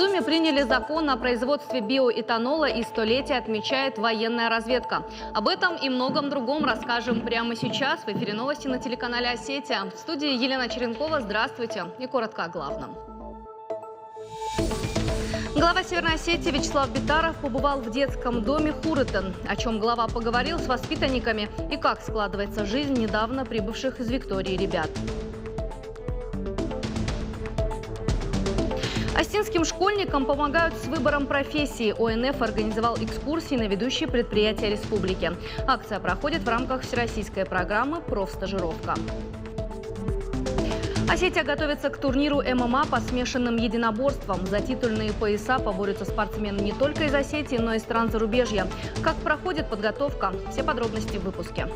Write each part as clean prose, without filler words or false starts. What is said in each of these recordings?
Госдуме приняли закон о производстве биоэтанола, и столетие отмечает военная разведка. Об этом и многом другом расскажем прямо сейчас. В эфире новости на телеканале «Осетия». В студии Елена Черенкова. Здравствуйте. И коротко о главном. Глава Северной Осетии Вячеслав Битаров побывал в детском доме Хурытен, о чем глава поговорил с воспитанниками и как складывается жизнь недавно прибывших из Виктории ребят. Остинским школьникам помогают с выбором профессии. ОНФ организовал экскурсии на ведущие предприятия республики. Акция проходит в рамках всероссийской программы «Профстажировка». Осетия готовится к турниру ММА по смешанным единоборствам. За титульные пояса поборются спортсмены не только из Осетии, но и стран зарубежья. Как проходит подготовка? Все подробности в выпуске.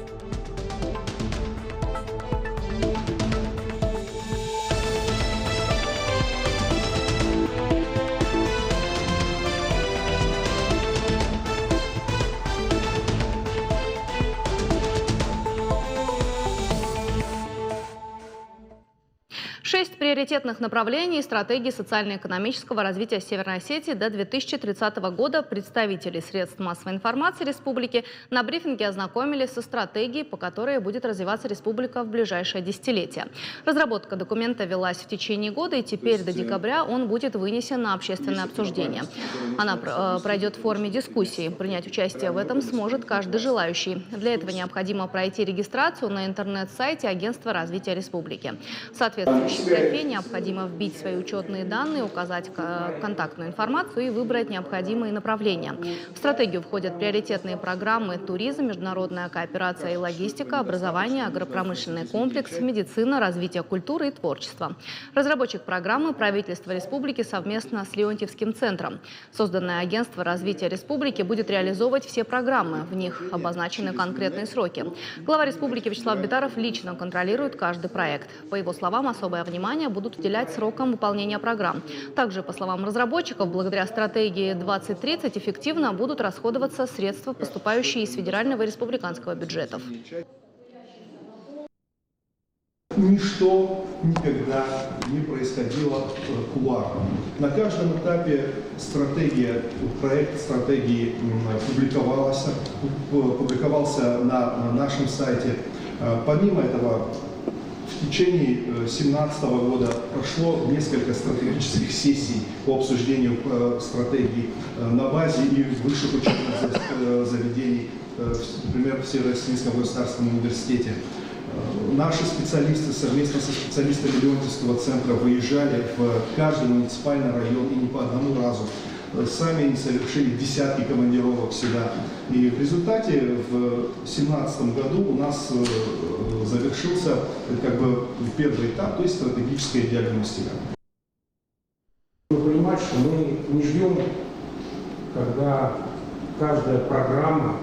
6 приоритетных направлений стратегии социально-экономического развития Северной Осетии до 2030 года представители средств массовой информации республики на брифинге ознакомились со стратегией, по которой будет развиваться республика в ближайшее десятилетие. Разработка документа велась в течение года, и теперь до декабря он будет вынесен на общественное обсуждение. Она пройдет в форме дискуссии. Принять участие в этом сможет каждый желающий. Для этого необходимо пройти регистрацию на интернет-сайте Агентства развития республики. Соответствующей графе необходимо вбить свои учетные данные, указать контактную информацию и выбрать необходимые направления. В стратегию входят приоритетные программы: туризм, международная кооперация и логистика, образование, агропромышленный комплекс, медицина, развитие культуры и творчества. Разработчик программы — правительство республики совместно с Леонтьевским центром. Созданное Агентство развития республики будет реализовывать все программы. В них обозначены конкретные сроки. Глава республики Вячеслав Битаров лично контролирует каждый проект. По его словам, особое внимание будут уделять срокам выполнения программ. Также, по словам разработчиков, благодаря стратегии 2030 эффективно будут расходоваться средства, поступающие из федерального и республиканского бюджетов. Ничто никогда не происходило кулуарно. На каждом этапе проект стратегии публиковался на нашем сайте. Помимо этого, в течение 2017 года прошло несколько стратегических сессий по обсуждению стратегии на базе и высших учебных заведений, например, в Северо-Осетинском государственном университете. Наши специалисты совместно со специалистами Леонтьевского центра выезжали в каждый муниципальный район, и не по одному разу. Сами они совершили десятки командировок сюда. И в результате в 2017 году у нас завершился первый этап, то есть стратегическая диагностика. Нужно понимать, что мы не ждем, когда каждая программа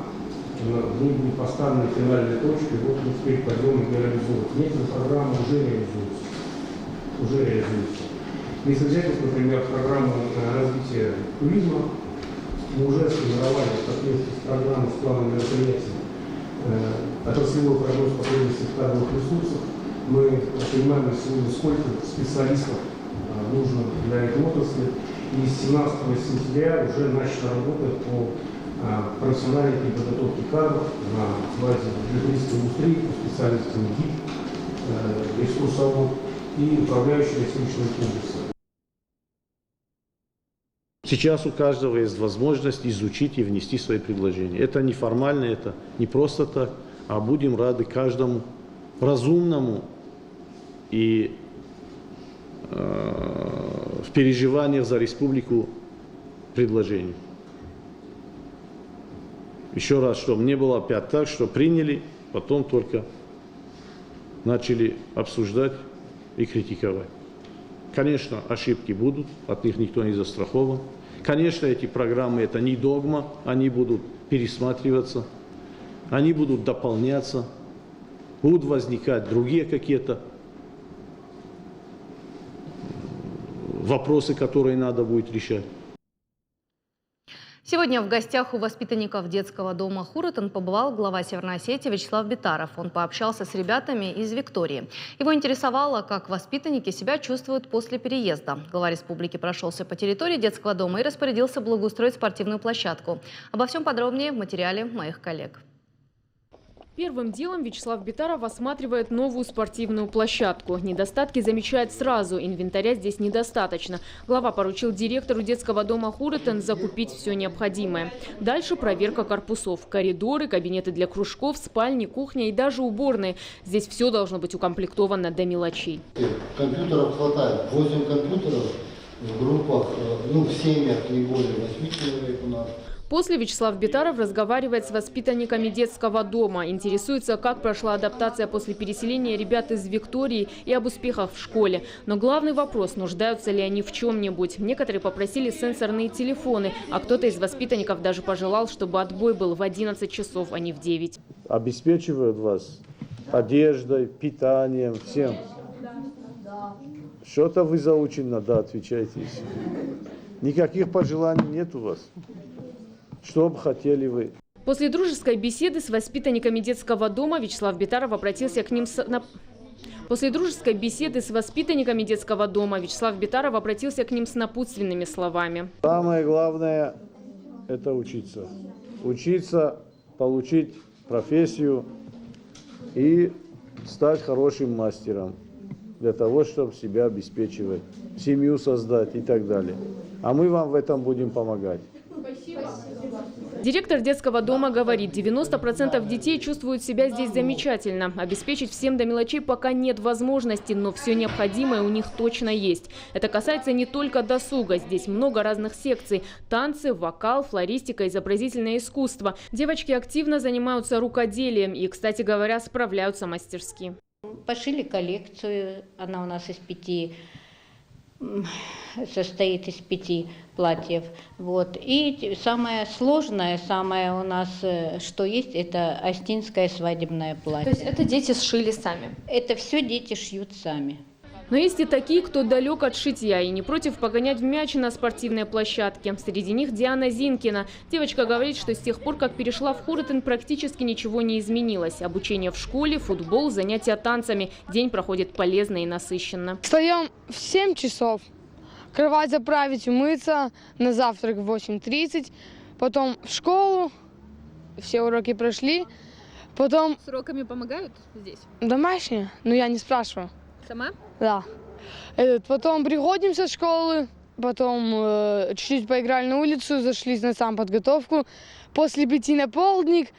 будет поставлена в финальной точке, вот мы теперь пойдем и реализовывать. Некоторые программы уже реализуются. Если взять, например, программу развития туризма, мы уже сформировали в соответствии с программой, с планом мероприятий отраслевой прогноз потребностей в кадровых ресурсах. Мы понимаем на сегодня, сколько специалистов нужно для этой отрасли. И с 17 сентября уже начали работать по профессиональной подготовке кадров на базе туристской индустрии, по специальностям гид, экскурсовод и управляющий гостиничного комплекса. Сейчас у каждого есть возможность изучить и внести свои предложения. Это не формально, это не просто так, а будем рады каждому разумному и в переживаниях за республику предложению. Еще раз, чтобы не было опять так, что приняли, потом только начали обсуждать и критиковать. Конечно, ошибки будут, от них никто не застрахован. Конечно, эти программы — это не догма, они будут пересматриваться, они будут дополняться, будут возникать другие какие-то вопросы, которые надо будет решать. Сегодня в гостях у воспитанников детского дома Хуротан побывал глава Северной Осетии Вячеслав Битаров. Он пообщался с ребятами из Виктории. Его интересовало, как воспитанники себя чувствуют после переезда. Глава республики прошелся по территории детского дома и распорядился благоустроить спортивную площадку. Обо всем подробнее в материале моих коллег. Первым делом Вячеслав Битаров осматривает новую спортивную площадку. Недостатки замечает сразу. Инвентаря здесь недостаточно. Глава поручил директору детского дома Хуротан закупить все необходимое. Дальше проверка корпусов. Коридоры, кабинеты для кружков, спальни, кухня и даже уборные. Здесь все должно быть укомплектовано до мелочей. Компьютеров хватает. 8 компьютеров в группах, в семьях не более 8 человек у нас. После Вячеслав Битаров разговаривает с воспитанниками детского дома. Интересуется, как прошла адаптация после переселения ребят из Виктории и об успехах в школе. Но главный вопрос – нуждаются ли они в чем-нибудь. Некоторые попросили сенсорные телефоны, а кто-то из воспитанников даже пожелал, чтобы отбой был в 11 часов, а не в 9. Обеспечивают вас одеждой, питанием, всем. Что-то вы заучено, да, отвечайте. Никаких пожеланий нет у вас. Что бы хотели вы? После дружеской беседы с воспитанниками детского дома Вячеслав Битаров обратился к ним с напутственными словами. Самое главное – это учиться. Учиться, получить профессию и стать хорошим мастером для того, чтобы себя обеспечивать, семью создать и так далее. А мы вам в этом будем помогать. Директор детского дома говорит, 90% детей чувствуют себя здесь замечательно. Обеспечить всем до мелочей пока нет возможности, но все необходимое у них точно есть. Это касается не только досуга. Здесь много разных секций. Танцы, вокал, флористика, изобразительное искусство. Девочки активно занимаются рукоделием и, кстати говоря, справляются мастерски. Пошили коллекцию. Она у нас состоит из 5 платьев. Вот. И самое сложное, самое у нас, что есть, это остинское свадебное платье. То есть это дети сшили сами? Это все дети шьют сами. Но есть и такие, кто далек от шитья и не против погонять мяч на спортивной площадке. Среди них Диана Зинкина. Девочка говорит, что с тех пор, как перешла в Хуротан, практически ничего не изменилось. Обучение в школе, футбол, занятия танцами. День проходит полезно и насыщенно. Встаем в 7 часов, кровать заправить, умыться, на завтрак в 8:30, потом в школу, все уроки прошли, потом... С уроками помогают здесь? Домашние? Ну, я не спрашиваю. Сама? Да. Потом приходим со школы, потом чуть-чуть поиграли на улицу, зашли на самоподготовку, после 5 на полдник.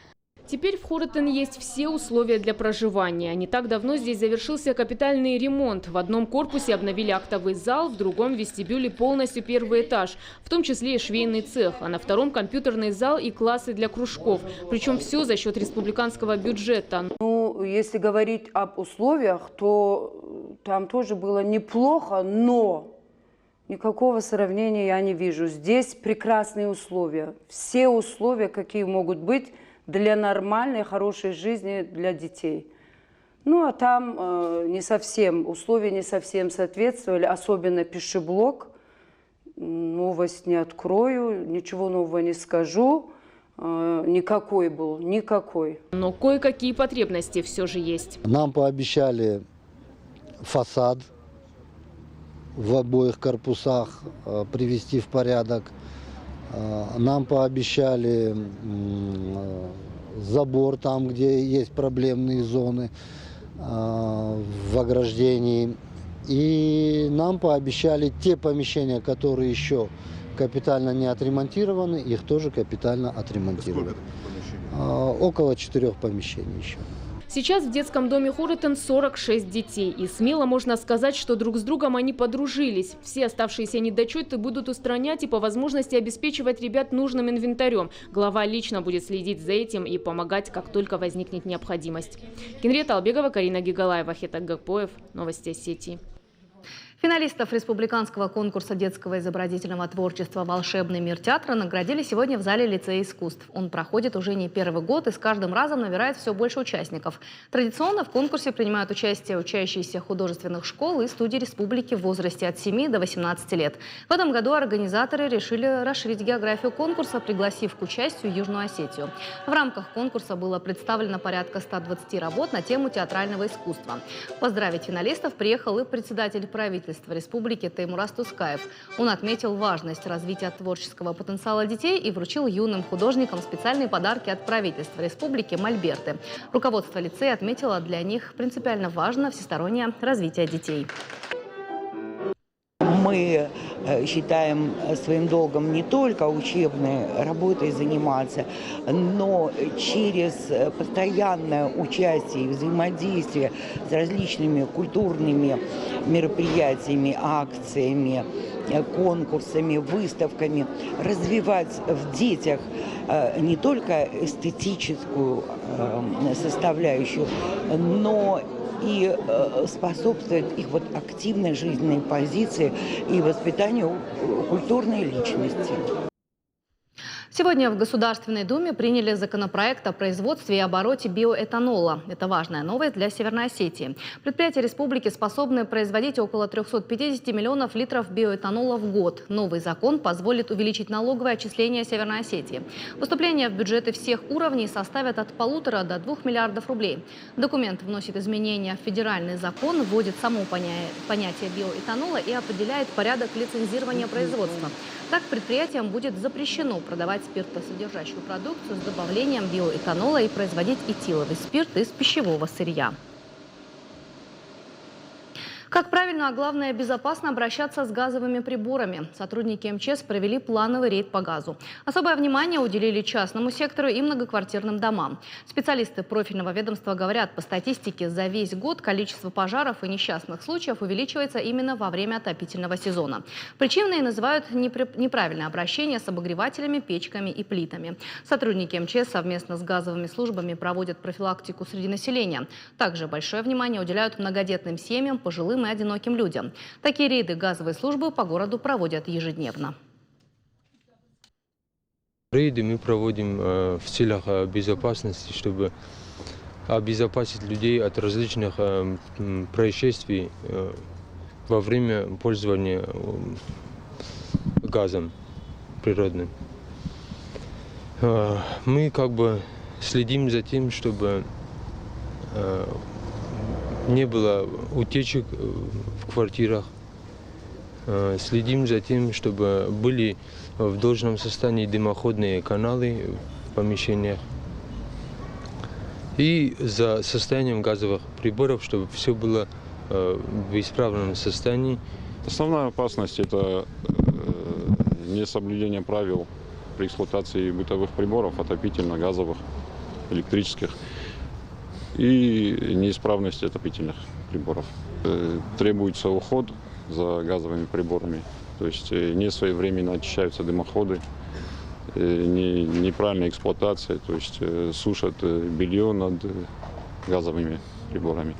Теперь в Хуротан есть все условия для проживания. Не так давно здесь завершился капитальный ремонт. В одном корпусе обновили актовый зал, в другом вестибюле полностью первый этаж, в том числе и швейный цех, а на втором компьютерный зал и классы для кружков. Причем все за счет республиканского бюджета. Ну, если говорить об условиях, то там тоже было неплохо, но никакого сравнения я не вижу. Здесь прекрасные условия. Все условия, какие могут быть для нормальной, хорошей жизни для детей. Ну, а там условия не совсем соответствовали, особенно пищеблок. Новость не открою, ничего нового не скажу. Никакой был, никакой. Но кое-какие потребности все же есть. Нам пообещали фасад в обоих корпусах привести в порядок. Нам пообещали забор там, где есть проблемные зоны в ограждении. И нам пообещали те помещения, которые еще капитально не отремонтированы, их тоже капитально отремонтировать. Около 4 помещений еще. Сейчас в детском доме Хуротан 46 детей. И смело можно сказать, что друг с другом они подружились. Все оставшиеся недочеты будут устранять и по возможности обеспечивать ребят нужным инвентарем. Глава лично будет следить за этим и помогать, как только возникнет необходимость. Кенрета Албегова, Карина Гигалаева, Хетак Гакпоев. Новости Осетии. Финалистов республиканского конкурса детского изобразительного творчества «Волшебный мир театра» наградили сегодня в зале Лицея искусств. Он проходит уже не первый год и с каждым разом набирает все больше участников. Традиционно в конкурсе принимают участие учащиеся художественных школ и студий республики в возрасте от 7 до 18 лет. В этом году организаторы решили расширить географию конкурса, пригласив к участию Южную Осетию. В рамках конкурса было представлено порядка 120 работ на тему театрального искусства. Поздравить финалистов приехал и председатель правительства республики Теймураз Тускаев. Он отметил важность развития творческого потенциала детей и вручил юным художникам специальные подарки от правительства республики «Мольберты». Руководство лицея отметило, для них принципиально важно всестороннее развитие детей. Мы считаем своим долгом не только учебной работой заниматься, но через постоянное участие и взаимодействие с различными культурными мероприятиями, акциями, конкурсами, выставками, развивать в детях не только эстетическую составляющую, но и способствует их активной жизненной позиции и воспитанию культурной личности. Сегодня в Государственной Думе приняли законопроект о производстве и обороте биоэтанола. Это важная новость для Северной Осетии. Предприятия республики способны производить около 350 миллионов литров биоэтанола в год. Новый закон позволит увеличить налоговое отчисление Северной Осетии. Поступления в бюджеты всех уровней составят от 1,5 до 2 миллиардов рублей. Документ вносит изменения в федеральный закон, вводит само понятие биоэтанола и определяет порядок лицензирования производства. Так предприятиям будет запрещено продавать спиртосодержащую продукцию с добавлением биоэтанола и производить этиловый спирт из пищевого сырья. Как правильно, а главное, безопасно обращаться с газовыми приборами. Сотрудники МЧС провели плановый рейд по газу. Особое внимание уделили частному сектору и многоквартирным домам. Специалисты профильного ведомства говорят, по статистике за весь год количество пожаров и несчастных случаев увеличивается именно во время отопительного сезона. Причиной называют неправильное обращение с обогревателями, печками и плитами. Сотрудники МЧС совместно с газовыми службами проводят профилактику среди населения. Также большое внимание уделяют многодетным семьям, пожилым и одиноким людям. Такие рейды газовые службы по городу проводят ежедневно. Рейды мы проводим в целях безопасности, чтобы обезопасить людей от различных происшествий во время пользования газом природным. Мы следим за тем, чтобы не было утечек в квартирах. Следим за тем, чтобы были в должном состоянии дымоходные каналы в помещениях. И за состоянием газовых приборов, чтобы все было в исправном состоянии. Основная опасность – это несоблюдение правил при эксплуатации бытовых приборов, отопительных, газовых, электрических. И неисправность отопительных приборов. Требуется уход за газовыми приборами, то есть не своевременно очищаются дымоходы, неправильная эксплуатация, то есть сушат белье над газовыми приборами.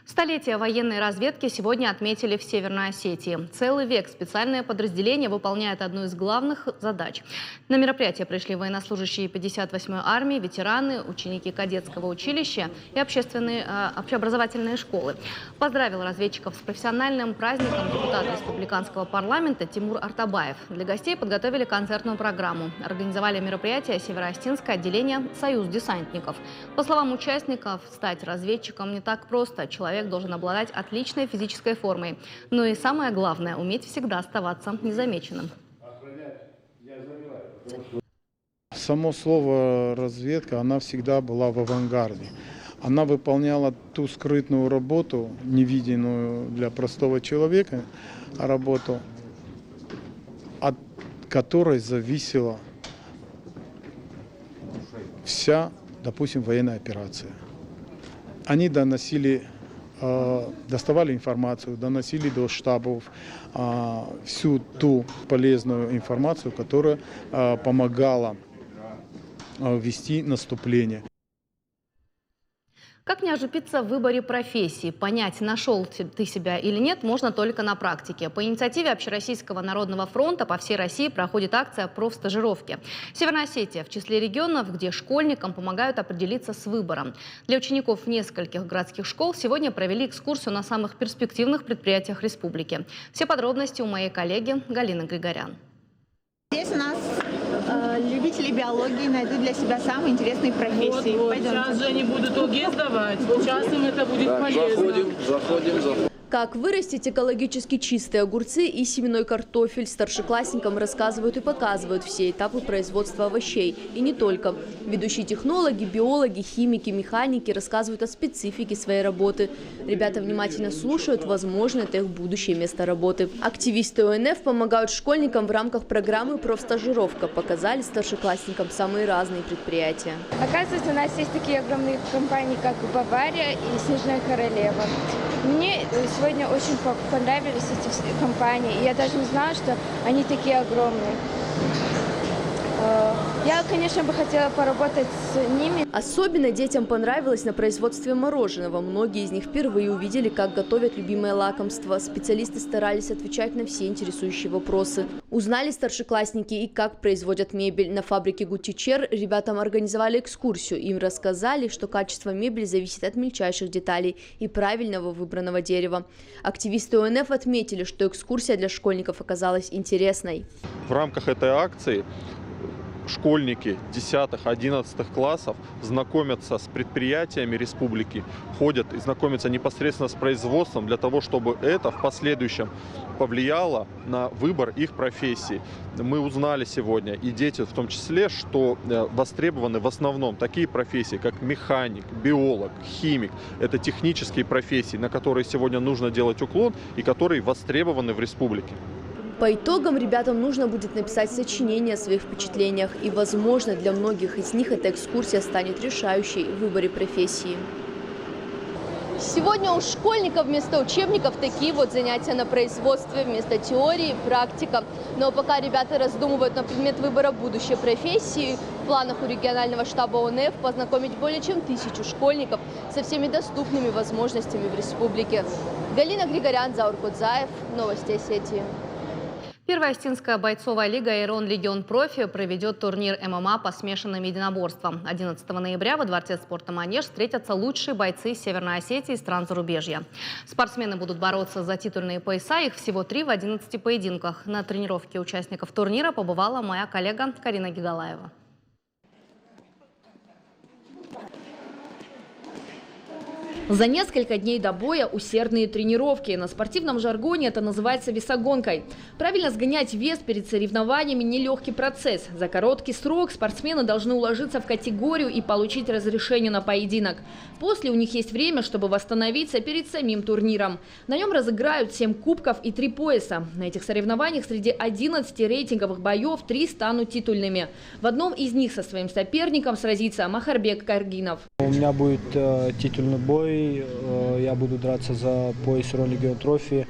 Столетие военной разведки сегодня отметили в Северной Осетии. Целый век специальное подразделение выполняет одну из главных задач. На мероприятие пришли военнослужащие 58-й армии, ветераны, ученики кадетского училища и общеобразовательные школы. Поздравил разведчиков с профессиональным праздником депутат республиканского парламента Тимур Артабаев. Для гостей подготовили концертную программу. Организовали мероприятие североостинское отделение «Союз десантников». По словам участников, стать разведчиком не так просто. Человек должен обладать отличной физической формой. Но и самое главное – уметь всегда оставаться незамеченным. Само слово «разведка», она всегда была в авангарде. Она выполняла ту скрытную работу, невидимую для простого человека, работу, от которой зависела вся, допустим, военная операция. Они доставали информацию, доносили до штабов всю ту полезную информацию, которая помогала вести наступление. Как не ожупиться в выборе профессии? Понять, нашел ты себя или нет, можно только на практике. По инициативе Общероссийского народного фронта по всей России проходит акция профстажировки. Северная Осетия в числе регионов, где школьникам помогают определиться с выбором. Для учеников нескольких городских школ сегодня провели экскурсию на самых перспективных предприятиях республики. Все подробности у моей коллеги Галины Григорян. Здесь у нас любители биологии найдут для себя самые интересные профессии. Вот, сейчас же они будут ОГЭ сдавать, сейчас им это будет полезно. Заходим. Как вырастить экологически чистые огурцы и семенной картофель, старшеклассникам рассказывают и показывают все этапы производства овощей. И не только. Ведущие технологи, биологи, химики, механики рассказывают о специфике своей работы. Ребята внимательно слушают, возможно, это их будущее место работы. Активисты ОНФ помогают школьникам в рамках программы «Профстажировка». Показали старшеклассникам самые разные предприятия. Оказывается, у нас есть такие огромные компании, как «Бавария» и «Снежная королева». Мне сегодня очень понравились эти компании. Я даже не знала, что они такие огромные. Я, конечно, бы хотела поработать с ними. Особенно детям понравилось на производстве мороженого. Многие из них впервые увидели, как готовят любимое лакомство. Специалисты старались отвечать на все интересующие вопросы. Узнали старшеклассники и как производят мебель. На фабрике Гутичер ребятам организовали экскурсию. Им рассказали, что качество мебели зависит от мельчайших деталей и правильного выбранного дерева. Активисты ОНФ отметили, что экскурсия для школьников оказалась интересной. В рамках этой акции школьники 10-11 классов знакомятся с предприятиями республики, ходят и знакомятся непосредственно с производством для того, чтобы это в последующем повлияло на выбор их профессии. Мы узнали сегодня, и дети в том числе, что востребованы в основном такие профессии, как механик, биолог, химик. Это технические профессии, на которые сегодня нужно делать уклон и которые востребованы в республике. По итогам ребятам нужно будет написать сочинение о своих впечатлениях. И, возможно, для многих из них эта экскурсия станет решающей в выборе профессии. Сегодня у школьников вместо учебников такие вот занятия на производстве, вместо теории, практика. Но пока ребята раздумывают на предмет выбора будущей профессии, в планах у регионального штаба ОНФ познакомить более чем 1000 школьников со всеми доступными возможностями в республике. Галина Григорян, Заур Кудзаев, Новости Осетии. Первая Остинская бойцовая лига «Ирон Легион Профи» проведет турнир ММА по смешанным единоборствам. 11 ноября во Дворце спорта «Манеж» встретятся лучшие бойцы Северной Осетии и стран зарубежья. Спортсмены будут бороться за титульные пояса, их всего 3 в 11 поединках. На тренировке участников турнира побывала моя коллега Карина Гигалаева. За несколько дней до боя усердные тренировки. На спортивном жаргоне это называется весогонкой. Правильно сгонять вес перед соревнованиями – нелегкий процесс. За короткий срок спортсмены должны уложиться в категорию и получить разрешение на поединок. После у них есть время, чтобы восстановиться перед самим турниром. На нем разыграют 7 кубков и 3 пояса. На этих соревнованиях среди 11 рейтинговых боев 3 станут титульными. В одном из них со своим соперником сразится Махарбек Каргинов. У меня будет титульный бой. Я буду драться за пояс «Ирон Легион Профи».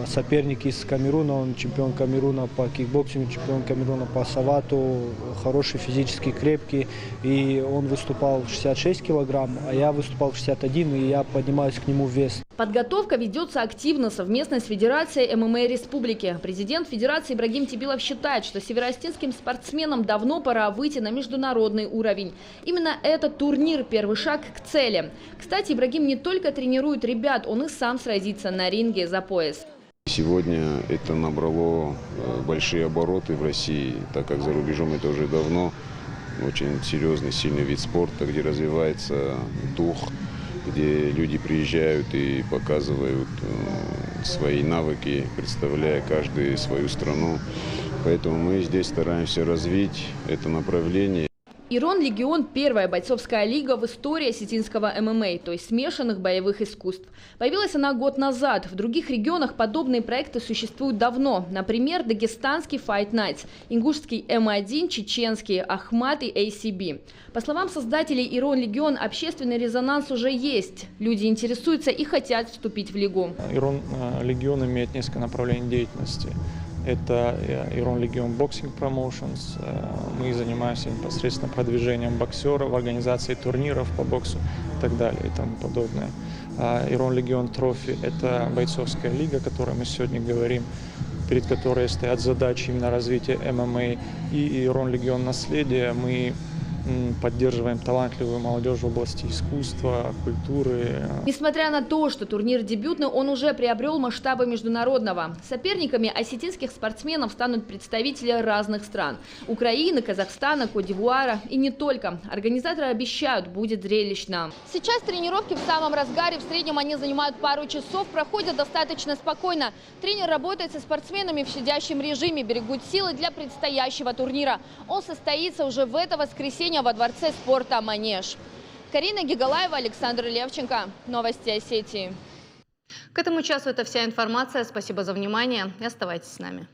Соперник из Камеруна, он чемпион Камеруна по кикбоксингу, чемпион Камеруна по савату, хороший, физически крепкий. И он выступал в 66 килограмм, а я выступал в 61, и я поднимаюсь к нему в вес. Подготовка ведется активно совместно с Федерацией ММА Республики. Президент Федерации Ибрагим Тибилов считает, что североостинским спортсменам давно пора выйти на международный уровень. Именно этот турнир – первый шаг к цели. Кстати, Ибрагим не только тренирует ребят, он и сам сразится на ринге за пояс. Сегодня это набрало большие обороты в России, так как за рубежом это уже давно очень серьезный, сильный вид спорта, где развивается дух, где люди приезжают и показывают свои навыки, представляя каждый свою страну. Поэтому мы здесь стараемся развить это направление. «Ирон Легион» – первая бойцовская лига в истории осетинского ММА, то есть смешанных боевых искусств. Появилась она год назад. В других регионах подобные проекты существуют давно. Например, дагестанский Fight Nights, ингушский М1, чеченский Ахмат и ACB. По словам создателей «Ирон Легион», общественный резонанс уже есть. Люди интересуются и хотят вступить в лигу. «Ирон Легион» имеет несколько направлений деятельности. это Iron Legion Boxing Promotions. Мы занимаемся непосредственно продвижением боксера в организации турниров по боксу и так далее и тому подобное. Iron Legion Trophy – это бойцовская лига, о которой мы сегодня говорим, перед которой стоят задачи именно развития ММА. И Iron Legion Наследие мы поддерживаем талантливую молодежь в области искусства, культуры. Несмотря на то, что турнир дебютный, он уже приобрел масштабы международного. Соперниками осетинских спортсменов станут представители разных стран – Украины, Казахстана, Кот-д'Ивуара и не только. Организаторы обещают, будет зрелищно. Сейчас тренировки в самом разгаре. В среднем они занимают пару часов, проходят достаточно спокойно. Тренер работает со спортсменами в щадящем режиме, берегут силы для предстоящего турнира. Он состоится уже в это воскресенье во Дворце спорта «Манеж». Карина Гигалаева, Александр Левченко. Новости Осетии. К этому часу это вся информация. Спасибо за внимание и оставайтесь с нами.